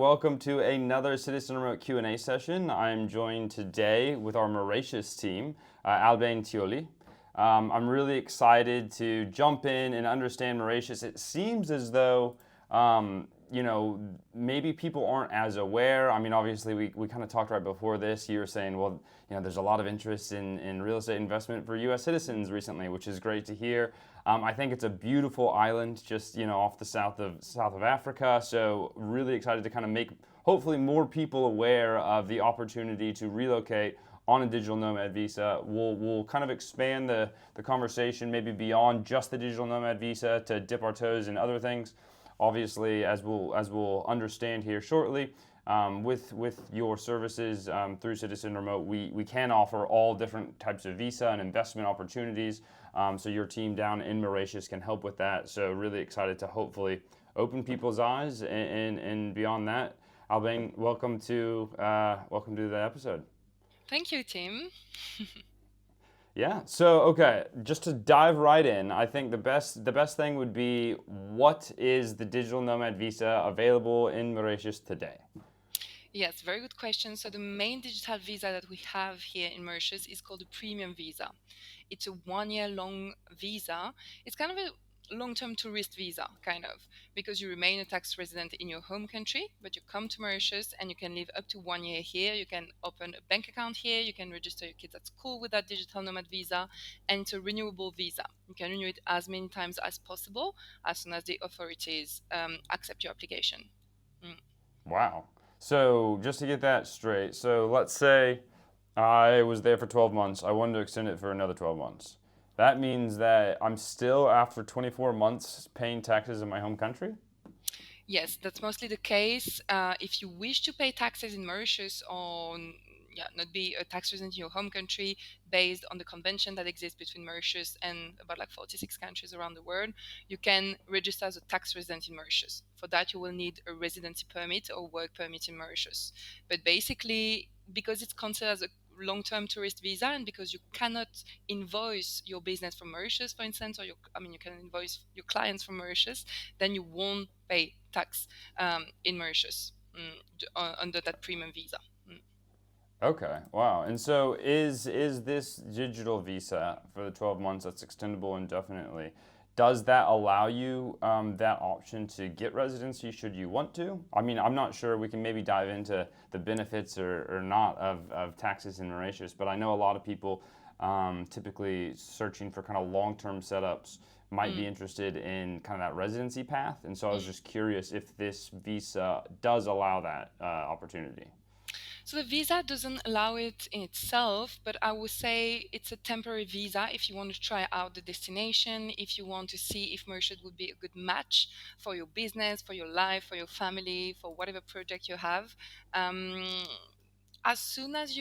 welcome to another Citizen Remote Q&A session. I'm joined today with our Mauritius team, Albane Tioli. I'm really excited to jump in and understand Mauritius. It seems as though, maybe people aren't as aware. I mean, obviously, we kind of talked right before this. You were saying, well, there's a lot of interest in real estate investment for U.S. citizens recently, which is great to hear. I think it's a beautiful island just, off the south of Africa. So really excited to kind of make, hopefully, more people aware of the opportunity to relocate on a digital nomad visa. We'll kind of expand the conversation maybe beyond just the digital nomad visa to dip our toes in other things. Obviously, as we'll understand here shortly, with your services through Citizen Remote, we can offer all different types of visa and investment opportunities. So your team down in Mauritius can help with that. So really excited to hopefully open people's eyes and beyond that. Albane, welcome to the episode. Thank you, Tim. Yeah. So okay, just to dive right in, I think the best thing would be, what is the digital nomad visa available in Mauritius today? Yes, very good question. So the main digital visa that we have here in Mauritius is called the Premium Visa. It's a 1 year long visa. It's kind of a long-term tourist visa, kind of, because you remain a tax resident in your home country, but you come to Mauritius and you can live up to 1 year here. You can open a bank account here. You can register your kids at school with that digital nomad visa, and it's a renewable visa. You can renew it as many times as possible as soon as the authorities accept your application. Mm. Wow. So just to get that straight, so let's say I was there for 12 months. I wanted to extend it for another 12 months. That means that I'm still, after 24 months, paying taxes in my home country? Yes, that's mostly the case. If you wish to pay taxes in Mauritius or not be a tax resident in your home country based on the convention that exists between Mauritius and about like 46 countries around the world, you can register as a tax resident in Mauritius. For that, you will need a residency permit or work permit in Mauritius. But basically, because it's considered as a long-term tourist visa, and because you cannot invoice your business from Mauritius, for instance, or you can invoice your clients from Mauritius, then you won't pay tax in Mauritius under that premium visa. Okay, wow. And so is this digital visa for the 12 months that's extendable indefinitely, does that allow you that option to get residency should you want to? I mean, I'm not sure. We can maybe dive into the benefits or not of taxes in Mauritius, but I know a lot of people typically searching for kind of long-term setups might be interested in kind of that residency path. And so I was just curious if this visa does allow that opportunity. So the visa doesn't allow it in itself, but I would say it's a temporary visa if you want to try out the destination, if you want to see if Mauritius would be a good match for your business, for your life, for your family, for whatever project you have. Um, as soon as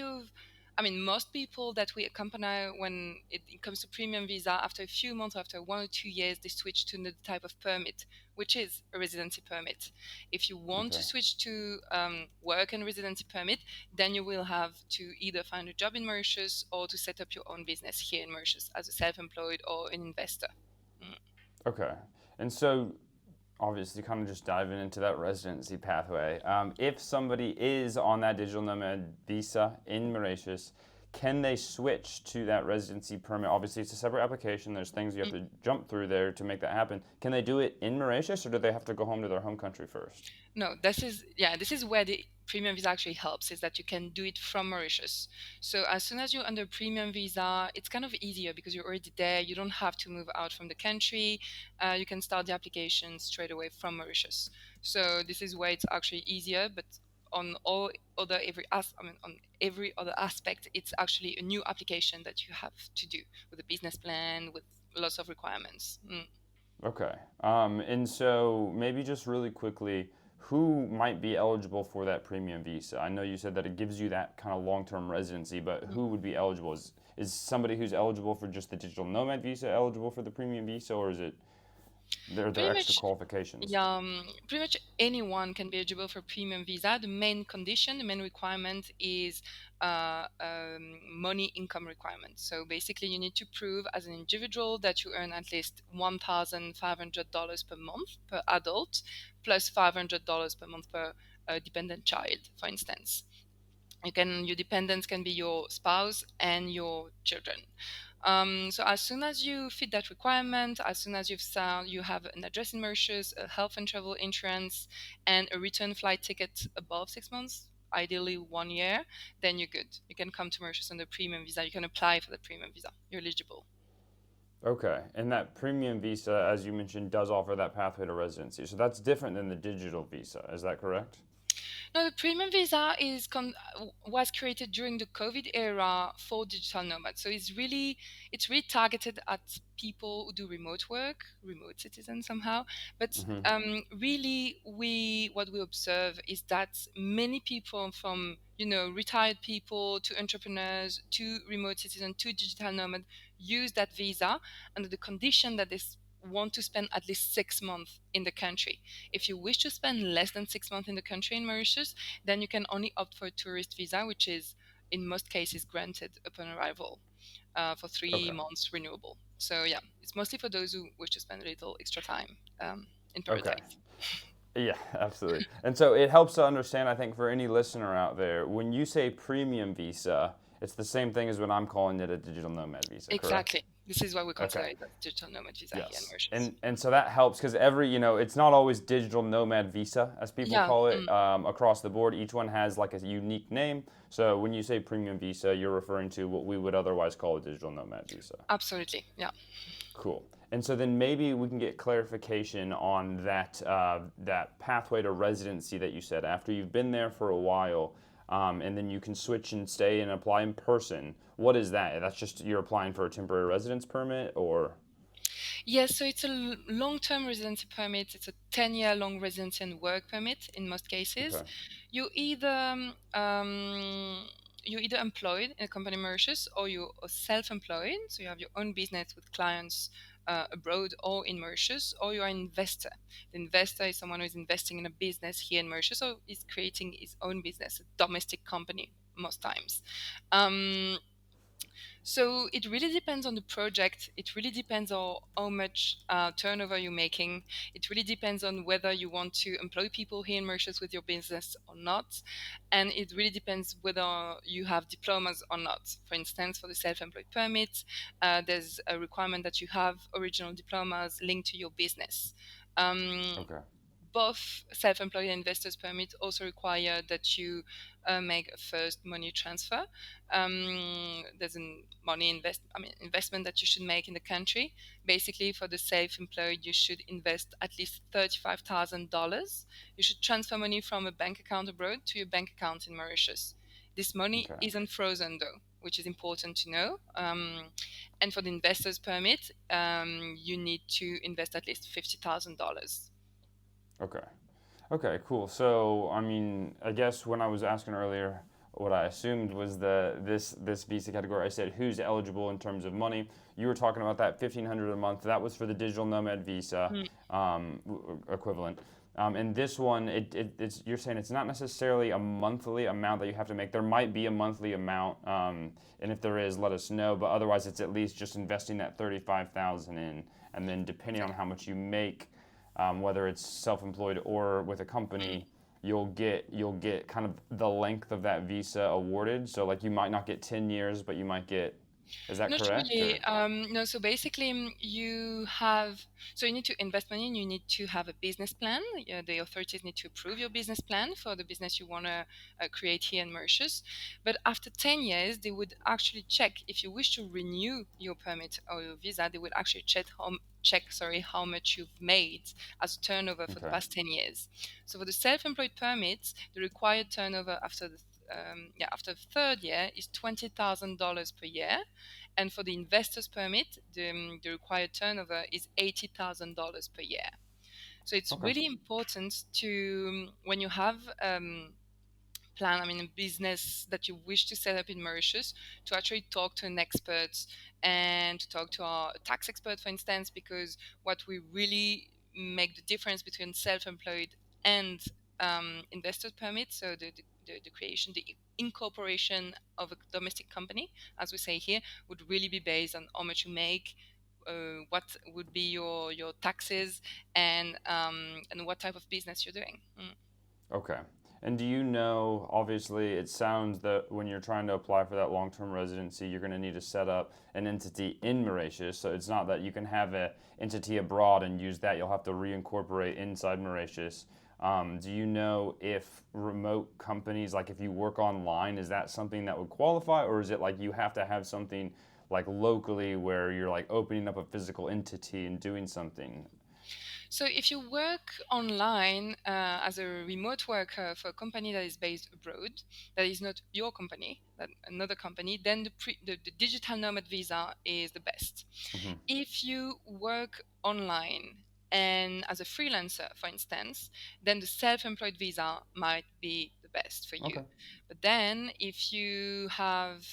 most people that we accompany when it comes to premium visa, after a few months, after 1 or 2 years, they switch to another type of permit, which is a residency permit. If you want Okay. to switch to work and residency permit, then you will have to either find a job in Mauritius or to set up your own business here in Mauritius as a self-employed or an investor. Mm. Okay. And so obviously kind of just diving into that residency pathway. If somebody is on that digital nomad visa in Mauritius, can they switch to that residency permit? Obviously, it's a separate application. There's things you have to jump through there to make that happen. Can they do it in Mauritius, or do they have to go home to their home country first? No, this is where the premium visa actually helps, is that you can do it from Mauritius. So as soon as you're under premium visa, it's kind of easier because you're already there. You don't have to move out from the country. You can start the application straight away from Mauritius. So this is where it's actually easier, but on all other on every other aspect, it's actually a new application that you have to do with a business plan, with lots of requirements. Okay. And so maybe just really quickly, who might be eligible for that premium visa? I know you said that it gives you that kind of long-term residency, but who would be eligible? Is somebody who's eligible for just the digital nomad visa eligible for the premium visa, or is it there Pretty extra much qualifications? Yeah, pretty much anyone can be eligible for premium visa. The main condition, the main requirement is money income requirement. So basically, you need to prove as an individual that you earn at least $1,500 per month per adult, plus $500 per month per a dependent child, for instance. Your dependents can be your spouse and your children. So as soon as you fit that requirement, as soon as you have an address in Mauritius, a health and travel insurance, and a return flight ticket above 6 months, ideally 1 year, then you're good. You can come to Mauritius on the premium visa. You can apply for the premium visa. You're eligible. Okay, and that premium visa, as you mentioned, does offer that pathway to residency. So that's different than the digital visa. Is that correct? No, the premium visa was created during the COVID era for digital nomads. So it's really targeted at people who do remote work, remote citizens somehow. But Hmm. really, we what we observe is that many people, from retired people to entrepreneurs to remote citizens to digital nomad, use that visa under the condition that want to spend at least 6 months in the country. If you wish to spend less than 6 months in the country in Mauritius, then you can only opt for a tourist visa, which is in most cases granted upon arrival for three Okay. months renewable. So yeah, it's mostly for those who wish to spend a little extra time in Okay. paradise. Yeah, absolutely. And so it helps to understand, I think, for any listener out there, when you say premium visa, it's the same thing as when I'm calling it a digital nomad visa, correct? Exactly. This is why we consider Okay. it as digital nomad visa here in Yes. Mauritius. And so that helps because it's not always digital nomad visa, as people Yeah. call it, across the board. Each one has like a unique name. So when you say premium visa, you're referring to what we would otherwise call a digital nomad visa. Absolutely. Yeah. Cool. And so then maybe we can get clarification on that pathway to residency that you said. After you've been there for a while, and then you can switch and stay and apply in person. What is that? That's just you're applying for a temporary residence permit, or Yes, so it's a long-term residency permit. It's a 10-year long residency and work permit in most cases. okay, You either you're either employed in a company in Mauritius or you're self-employed, so you have your own business with clients abroad or in Mauritius, or you're an investor. The investor is someone who is investing in a business here in Mauritius, or is creating his own business, a domestic company most times. Um, so it really depends on the project. It really depends on how much turnover you're making. It really depends on whether you want to employ people here in Mauritius with your business or not. And it really depends whether you have diplomas or not. For instance, for the self-employed permit, there's a requirement that you have original diplomas linked to your business. Um, okay, both self-employed and investors permit also require that you make a first money transfer. There's a investment that you should make in the country. Basically, for the self-employed, you should invest at least $35,000. You should transfer money from a bank account abroad to your bank account in Mauritius. This money okay, isn't frozen though, which is important to know. And for the investors permit, you need to invest at least $50,000. okay. Okay, cool. So, I guess when I was asking earlier, what I assumed was this visa category. I said who's eligible in terms of money. You were talking about that 1,500 a month. That was for the digital nomad visa equivalent. And this one, it's you're saying it's not necessarily a monthly amount that you have to make. There might be a monthly amount, and if there is, let us know. But otherwise, it's at least just investing that 35,000 in, and then depending on how much you make, whether it's self-employed or with a company, you'll get kind of the length of that visa awarded. So like you might not get 10 years, but you might get. Is that Not correct really. or? No, so basically, you need to invest money and you need to have a business plan. Yeah, the authorities need to approve your business plan for the business you want to create here in Mauritius. But after 10 years, they would actually check if you wish to renew your permit or your visa, they would actually how much you've made as a turnover for the Okay. past 10 years. So for the self-employed permits, the required turnover after the third year is $20,000 per year, and for the investor's permit, the required turnover is $80,000 per year. So it's Okay. really important to, when you have a business that you wish to set up in Mauritius, to actually talk to an expert and to talk to our tax expert, for instance, because what we really make the difference between self-employed and investor permit, so the creation, the incorporation of a domestic company, as we say here, would really be based on how much you make, what would be your taxes, and what type of business you're doing. Okay. And do you know, obviously, it sounds that when you're trying to apply for that long term residency, you're going to need to set up an entity in Mauritius. So it's not that you can have an entity abroad and use that, you'll have to reincorporate inside Mauritius. Do you know if remote companies, like if you work online, is that something that would qualify, or is it like you have to have something like locally where you're like opening up a physical entity and doing something? So if you work online as a remote worker for a company that is based abroad, that is not your company, that another company, then the digital nomad visa is the best. Hmm. If you work online and as a freelancer, for instance, then the self-employed visa might be the best for you. Okay. But then, if you have,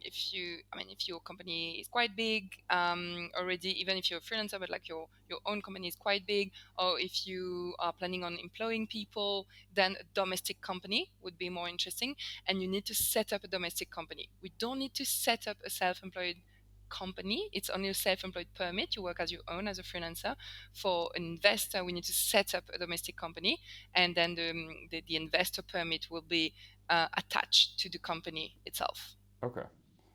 if your company is quite big already, even if you're a freelancer, but like your own company is quite big, or if you are planning on employing people, then a domestic company would be more interesting, and you need to set up a domestic company. We don't need to set up a self-employed company. It's only a self-employed permit. You work as your own as a freelancer. For an investor, we need to set up a domestic company, and then the investor permit will be attached to the company itself. Okay.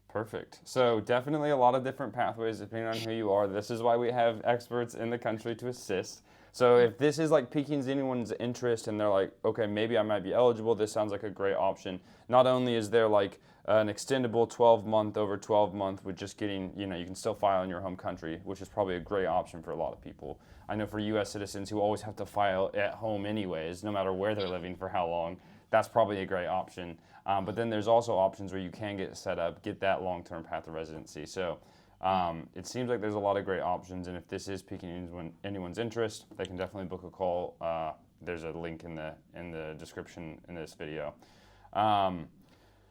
Perfect. So definitely a lot of different pathways depending on who you are. This is why we have experts in the country to assist. So if this is like piquing anyone's interest and they're like, okay, maybe I might be eligible, this sounds like a great option. Not only is there like an extendable 12-month over 12-month with just getting, you can still file in your home country, which is probably a great option for a lot of people. I know for US citizens who always have to file at home anyways, no matter where they're living for how long, that's probably a great option. But then there's also options where you can get set up, get that long-term path of residency. So it seems like there's a lot of great options, and if this is piquing anyone's interest, they can definitely book a call. There's a link in the description in this video.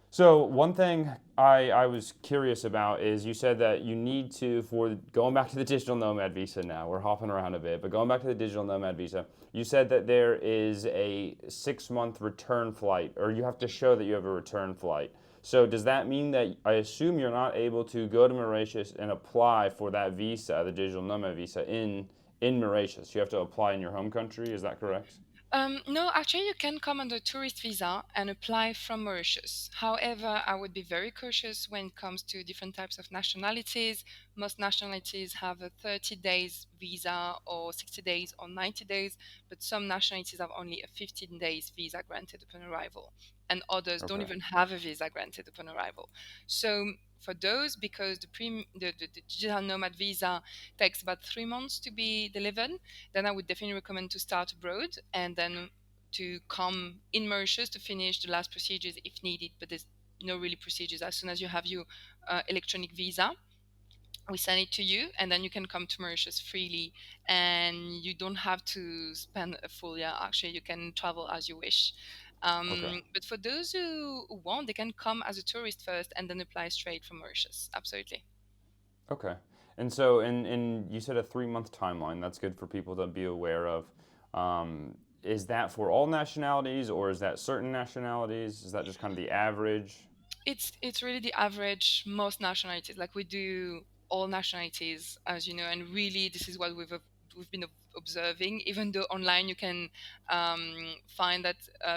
So one thing I was curious about is you said that you need to, for going back to the digital nomad visa now, we're hopping around a bit, but going back to the digital nomad visa, you said that there is a 6-month return flight, or you have to show that you have a return flight. So does that mean that, I assume you're not able to go to Mauritius and apply for that visa, the digital nomad visa, in Mauritius? You have to apply in your home country, is that correct? No, actually, you can come on the tourist visa and apply from Mauritius. However, I would be very cautious when it comes to different types of nationalities. Most nationalities have a 30 days visa or 60 days or 90 days, but some nationalities have only a 15 days visa granted upon arrival, and others don't Okay. even have a visa granted upon arrival. So for those, because the digital nomad visa takes about 3 months to be delivered, then I would definitely recommend to start abroad and then to come in Mauritius to finish the last procedures if needed. But there's no really procedures. As soon as you have your electronic visa, we send it to you, and then you can come to Mauritius freely, and you don't have to spend a full year. Actually, you can travel as you wish. Okay. But for those who want, they can come as a tourist first and then apply straight from Mauritius. Absolutely. Okay. And so, and you said a 3-month timeline. That's good for people to be aware of. Is that for all nationalities, or is that certain nationalities? Is that just kind of the average? It's really the average. Most nationalities, like we do all nationalities, as you know, and really this is what we've been observing. Even though online you can find that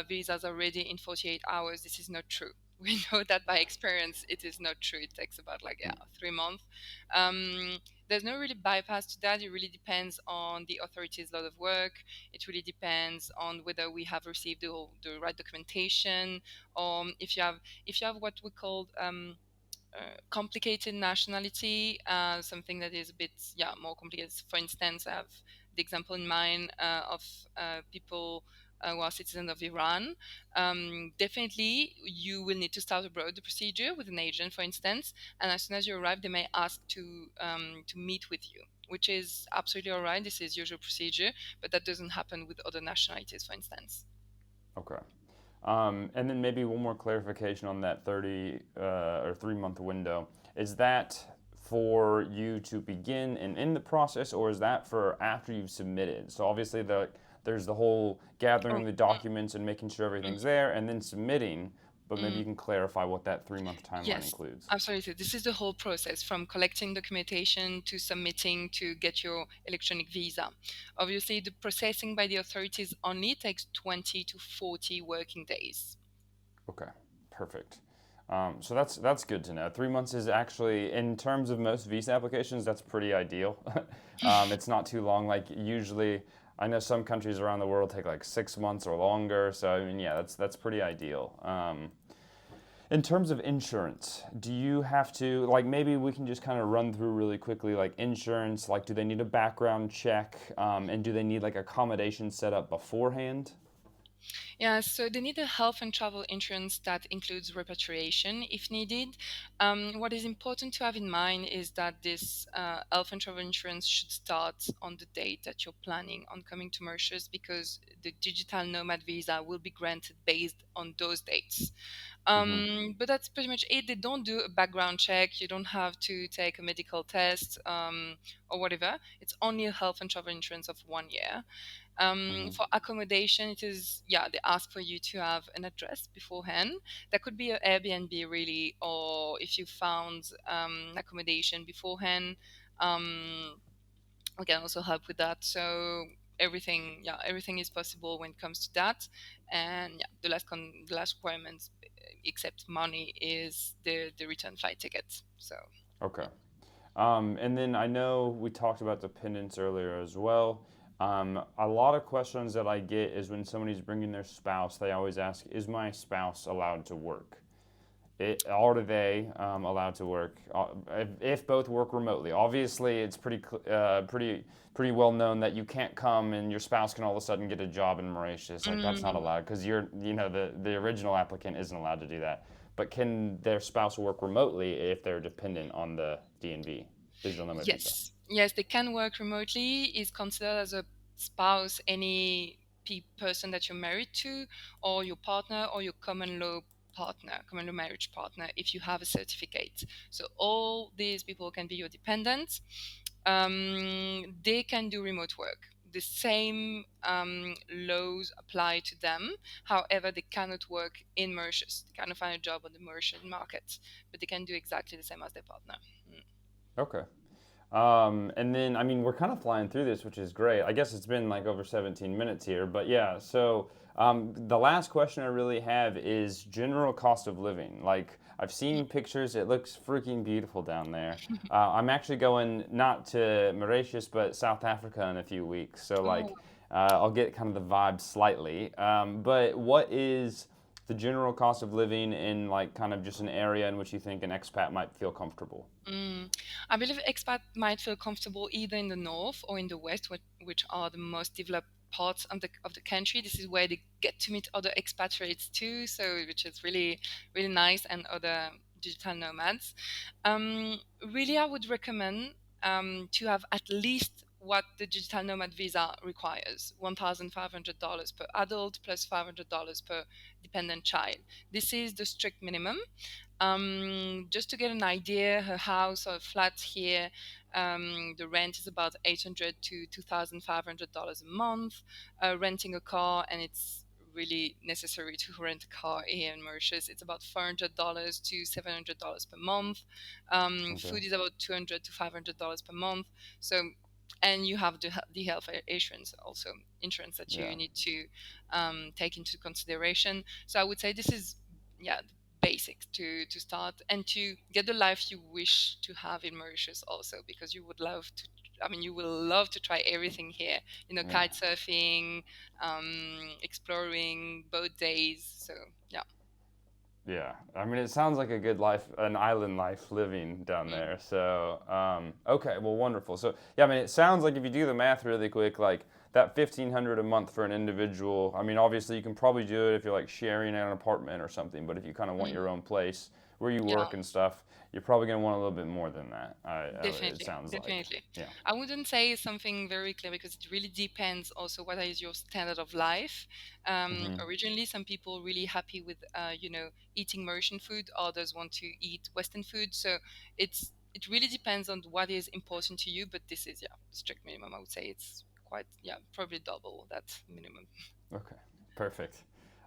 visas are ready in 48 hours, this is not true. We know that by experience it is not true. It takes about like 3 months. um, there's no really bypass to that. It really depends on the authorities' lot of work. It really depends on whether we have received the right documentation, or if you have what we call complicated nationality, something that is a bit more complicated. For instance, I have the example in mind of people who are citizens of Iran. Definitely, you will need to start abroad the procedure with an agent, for instance, and as soon as you arrive, they may ask to meet with you, which is absolutely all right. This is usual procedure, but that doesn't happen with other nationalities, for instance. Okay. And then maybe one more clarification on that 30 or 3-month window. Is that for you to begin and end the process, or is that for after you've submitted? So obviously there's the whole Oh, gathering the documents and making sure mm, everything's there and then submitting. but maybe Mm. you can clarify what that 3 month timeline Yes, includes. absolutely. This is the whole process from collecting documentation to submitting to get your electronic visa. Obviously, the processing by the authorities only takes 20 to 40 working days. Okay, perfect. So that's good to know. 3 months is actually, in terms of most visa applications, that's pretty ideal. It's not too long. Like usually, I know some countries around the world take like 6 months or longer. So I mean, yeah, that's pretty ideal. In terms of insurance, do you have to, like, maybe we can just kind of run through really quickly, like insurance, like do they need a background check, and do they need like accommodation set up beforehand? Yeah, so they need a health and travel insurance that includes repatriation if needed. What is important to have in mind is that this health and travel insurance should start on the date that you're planning on coming to Mauritius because the digital nomad visa will be granted based on those dates. Mm-hmm. But that's pretty much it. They don't do a background check. You don't have to take a medical test or whatever. It's only a health and travel insurance of 1 year. Mm-hmm. For accommodation, it is, yeah, they ask for you to have an address beforehand. That could be an Airbnb, really, or if you found accommodation beforehand, um, we can also help with that. So everything, yeah, everything is possible when it comes to that. And yeah, the last requirement, except money, is the return flight ticket. So Okay. And then I know we talked about dependents earlier as well. A lot of questions that I get is when somebody's bringing their spouse, they always ask, "Is my spouse allowed to work? Are they allowed to work? If both work remotely, obviously it's pretty well known that you can't come and your spouse can all of a sudden get a job in Mauritius. Like that's not mm, allowed because the original applicant isn't allowed to do that. But can their spouse work remotely if they're dependent on the DNV, digital nomad visa? yes, they can work remotely. Is considered as a spouse any person that you're married to, or your partner, or your common law marriage partner, if you have a certificate. So all these people can be your dependents. They can do remote work. The same laws apply to them. However, they cannot work in Mauritius. They cannot find a job on the Mauritian market, but they can do exactly the same as their partner. Mm. Okay. And then, I mean, we're kind of flying through this, which is great. I guess it's been like over 17 minutes here, but yeah. So, the last question I really have is general cost of living. Like, I've seen pictures, it looks freaking beautiful down there. I'm actually going not to Mauritius, but South Africa in a few weeks. So, Oh, like, I'll get kind of the vibe slightly. But what is the general cost of living in, like, kind of just an area in which you think an expat might feel comfortable? mm. I believe expats might feel comfortable either in the north or in the west, which are the most developed parts of the country. This is where they get to meet other expatriates too, so which is really really nice, and other digital nomads. Really, I would recommend to have at least what the digital nomad visa requires: $1,500 per adult plus $500 per dependent child. This is the strict minimum. Just to get an idea, her house or flat here, the rent is about $800 to $2,500 a month. Renting a car, and it's really necessary to rent a car here in Mauritius, it's about $400 to $700 per month. Okay. Food is about $200 to $500 per month. So, and you have the health insurance also, insurance that Yeah. you need to take into consideration. So I would say this is, yeah, basics to start and to get the life you wish to have in Mauritius also, because you would love to, I mean, you will love to try everything here, Yeah. kite surfing, exploring, boat days. So yeah. Yeah, I mean, it sounds like a good life, an island life living down Mm, there. So, okay, well, wonderful. So, yeah, I mean, it sounds like if you do the math really quick, like that 1,500 a month for an individual. I mean, obviously, you can probably do it if you're like sharing an apartment or something. But if you kind of want mm, your own place where you yeah. work and stuff, you're probably gonna want a little bit more than that. It Definitely, sounds like, definitely. yeah. I wouldn't say something very clear because it really depends also what is your standard of life. Hmm. Originally, some people really happy with eating Mauritian food, others want to eat Western food. So it really depends on what is important to you. But this is, yeah, strict minimum. I would say it's quite, yeah, probably double that minimum. Okay, perfect.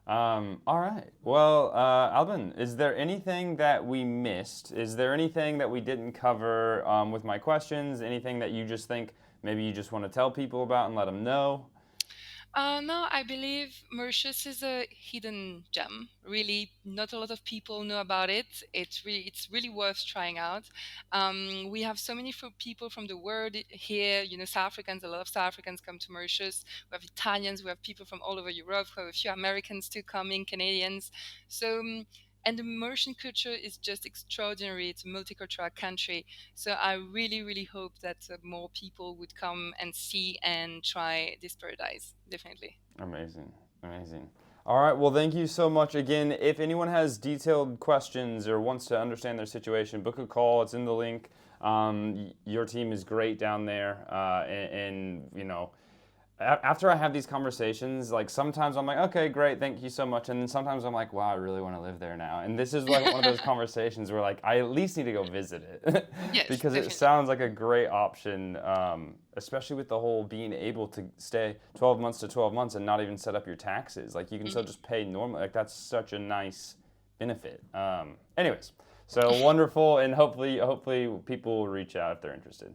All right. Well, Albin, is there anything that we missed? Is there anything that we didn't cover with my questions? Anything that you just think maybe you just want to tell people about and let them know? No, I believe Mauritius is a hidden gem. Really, not a lot of people know about it. It's really worth trying out. We have so many people from the world here. You know, South Africans. A lot of South Africans come to Mauritius. We have Italians. We have people from all over Europe. We have a few Americans too coming, Canadians. So. And the Mauritian culture is just extraordinary. It's a multicultural country. So I really, really hope that more people would come and see and try this paradise. Definitely. Amazing. Amazing. All right. Well, thank you so much again. If anyone has detailed questions or wants to understand their situation, book a call. It's in the link. Your team is great down there. And you know, after I have these conversations, like sometimes I'm like, okay, great, thank you so much. And then sometimes I'm like, wow, I really want to live there now. And this is like one of those conversations where like, I at least need to go visit it Yes, because it definitely. sounds like a great option, especially with the whole being able to stay 12 months to 12 months and not even set up your taxes. Like you can still just pay normal. Like that's such a nice benefit. Anyways, so wonderful. And hopefully people will reach out if they're interested.